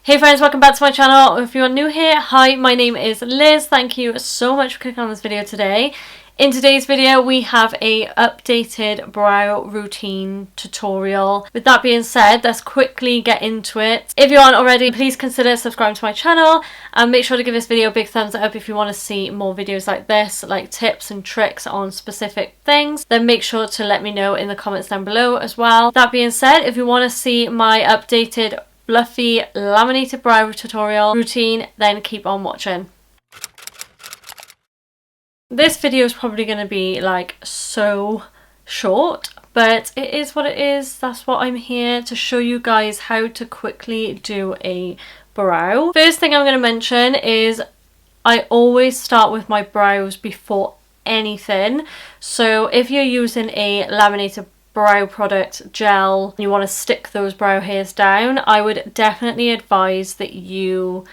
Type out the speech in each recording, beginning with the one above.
Hey friends, welcome back to my channel. If you're new here, hi, my name is Liz. Thank you so much for clicking on this video today. In today's video, we have a updated brow routine tutorial. With that being said, let's quickly get into it. If you aren't already, please consider subscribing to my channel and make sure to give this video a big thumbs up if you want to see more videos like this, like tips and tricks on specific things. Then make sure to let me know in the comments down below as well. That being said, if you want to see my updated fluffy laminated brow tutorial routine, then keep on watching. This video is probably going to be like so short, but it is what it is. That's what I'm here to show you guys, how to quickly do a brow. First thing I'm going to mention is I always start with my brows before anything. So if you're using a laminated brow product gel, you want to stick those brow hairs down, I would definitely advise that you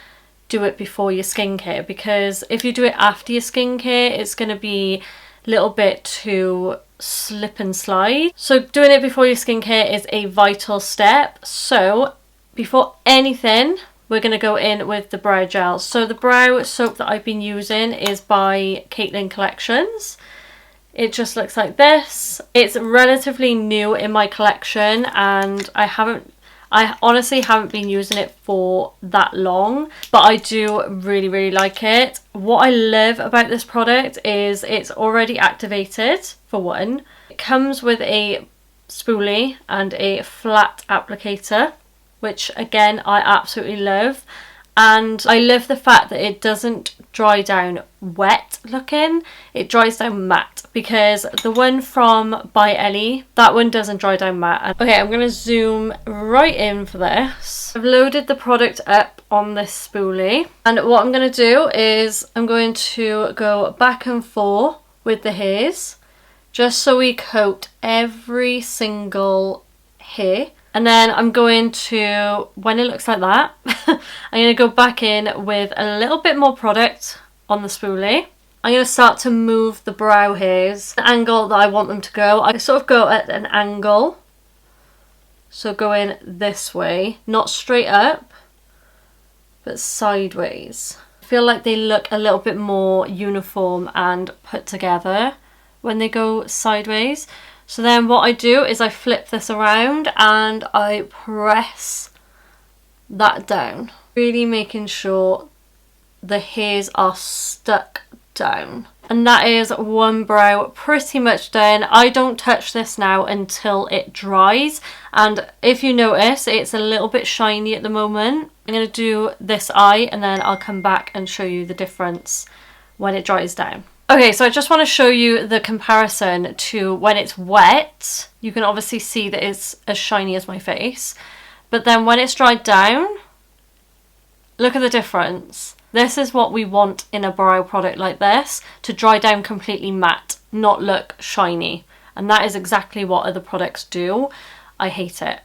do it before your skincare, because if you do it after your skincare, it's going to be a little bit too slip and slide. So doing it before your skincare is a vital step. So before anything, we're going to go in with the brow gel. So the brow soap that I've been using is by Caitlin Collections. It just looks like this. It's relatively new in my collection and I honestly haven't been using it for that long, but I do really like it. What I love about this product is it's already activated, for one. It comes with a spoolie and a flat applicator, which again I absolutely love. And I love the fact that it doesn't dry down wet looking, it dries down matte, because the one from By Ellie, that one doesn't dry down matte. Okay, I'm going to zoom right in for this. I've loaded the product up on this spoolie, and what I'm going to do is I'm going to go back and forth with the hairs, just so we coat every single hair. And then I'm going to, when it looks like that, I'm going to go back in with a little bit more product on the spoolie. I'm going to start to move the brow hairs, the angle that I want them to go. I sort of go at an angle. So going this way, not straight up, but sideways. I feel like they look a little bit more uniform and put together when they go sideways. So then what I do is I flip this around and I press that down, really making sure the hairs are stuck down. And that is one brow pretty much done. I don't touch this now until it dries, and if you notice, it's a little bit shiny at the moment. I'm going to do this eye and then I'll come back and show you the difference when it dries down. Okay, so I just want to show you the comparison to when it's wet. You can obviously see that it's as shiny as my face. But then when it's dried down, look at the difference. This is what we want in a brow product like this, to dry down completely matte, not look shiny. And that is exactly what other products do. I hate it.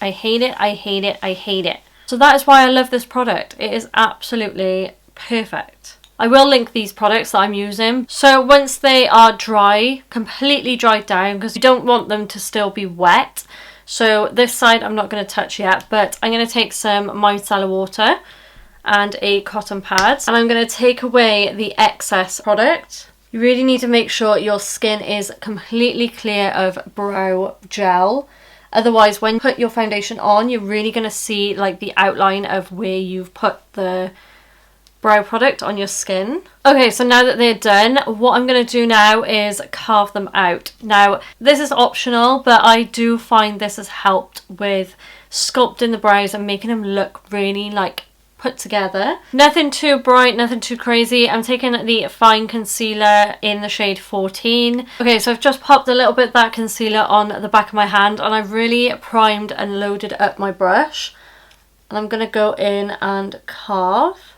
I hate it, I hate it, I hate it. So that is why I love this product. It is absolutely perfect. I will link these products that I'm using. So once they are dry, completely dried down, because you don't want them to still be wet. So this side I'm not going to touch yet, but I'm going to take some micellar water and a cotton pad, and I'm going to take away the excess product. You really need to make sure your skin is completely clear of brow gel. Otherwise, when you put your foundation on, you're really going to see like the outline of where you've put the brow product on your skin. Okay, so now that they're done, what I'm going to do now is carve them out. Now, this is optional, but I do find this has helped with sculpting the brows and making them look really like put together. Nothing too bright, nothing too crazy. I'm taking the fine concealer in the shade 14. Okay, so I've just popped a little bit of that concealer on the back of my hand, and I've really primed and loaded up my brush. And I'm going to go in and carve.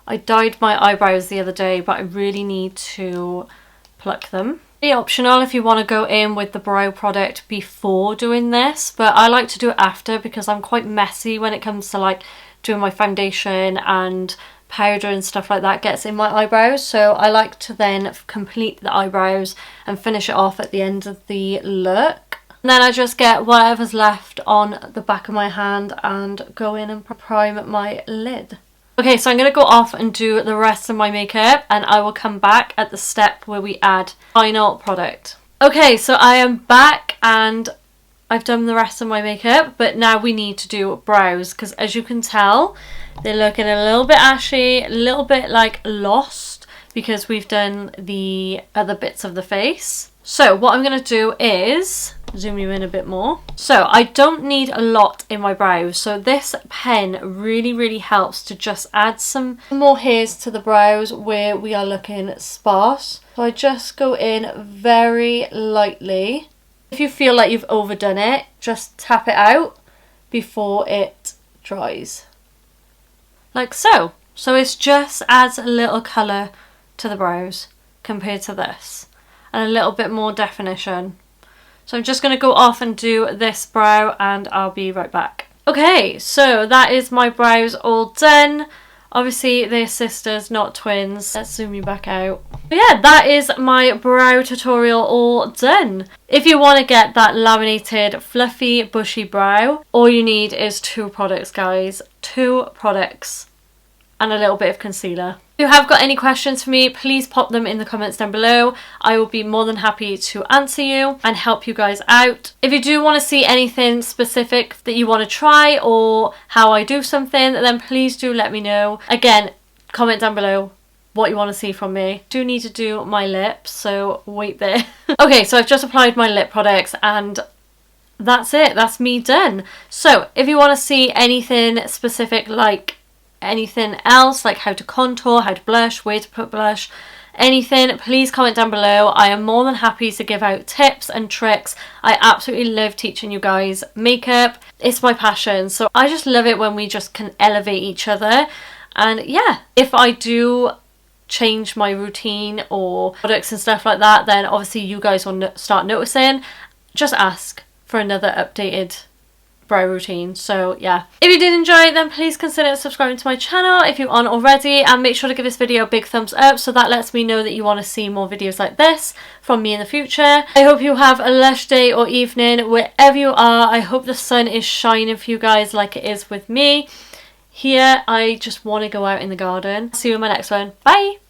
I dyed my eyebrows the other day, but I really need to pluck them. It's optional if you want to go in with the brow product before doing this, but I like to do it after because I'm quite messy when it comes to like doing my foundation, and powder and stuff like that gets in my eyebrows. So I like to then complete the eyebrows and finish it off at the end of the look. And then I just get whatever's left on the back of my hand and go in and prime my lid. Okay, so I'm going to go off and do the rest of my makeup, and I will come back at the step where we add final product. Okay, so I am back and I've done the rest of my makeup, but now we need to do brows, because as you can tell, they're looking a little bit ashy, a little bit like lost, because we've done the other bits of the face. So what I'm going to do is zoom you in a bit more. So I don't need a lot in my brows, so this pen really helps to just add some more hairs to the brows where we are looking sparse. So I just go in very lightly. If you feel like you've overdone it, just tap it out before it dries, like so. So it just adds a little colour to the brows compared to this, and a little bit more definition. So I'm just going to go off and do this brow and I'll be right back. Okay, so that is my brows all done. Obviously they're sisters, not twins. Let's zoom you back out. But yeah, that is my brow tutorial all done. If you want to get that laminated, fluffy, bushy brow, all you need is 2 products, guys. 2 products. And a little bit of concealer. If you have got any questions for me, please pop them in the comments down below. I will be more than happy to answer you and help you guys out. If you do want to see anything specific that you want to try, or how I do something, then please do let me know. Again, comment down below what you want to see from me. I do need to do my lips, so wait there. Okay, so I've just applied my lip products and that's it. That's me done. So if you want to see anything specific, like anything else, like how to contour, how to blush, where to put blush, anything, please comment down below. I am more than happy to give out tips and tricks. I absolutely love teaching you guys makeup. It's my passion, so I just love it when we just can elevate each other. And yeah, if I do change my routine or products and stuff like that, then obviously you guys will start noticing. Just ask for another updated brow routine. So yeah, if you did enjoy it, then please consider subscribing to my channel if you aren't already, and make sure to give this video a big thumbs up, so that lets me know that you want to see more videos like this from me in the future. I hope you have a lush day or evening wherever you are. I hope the sun is shining for you guys like it is with me. Here I just want to go out in the garden. See you in my next one. Bye.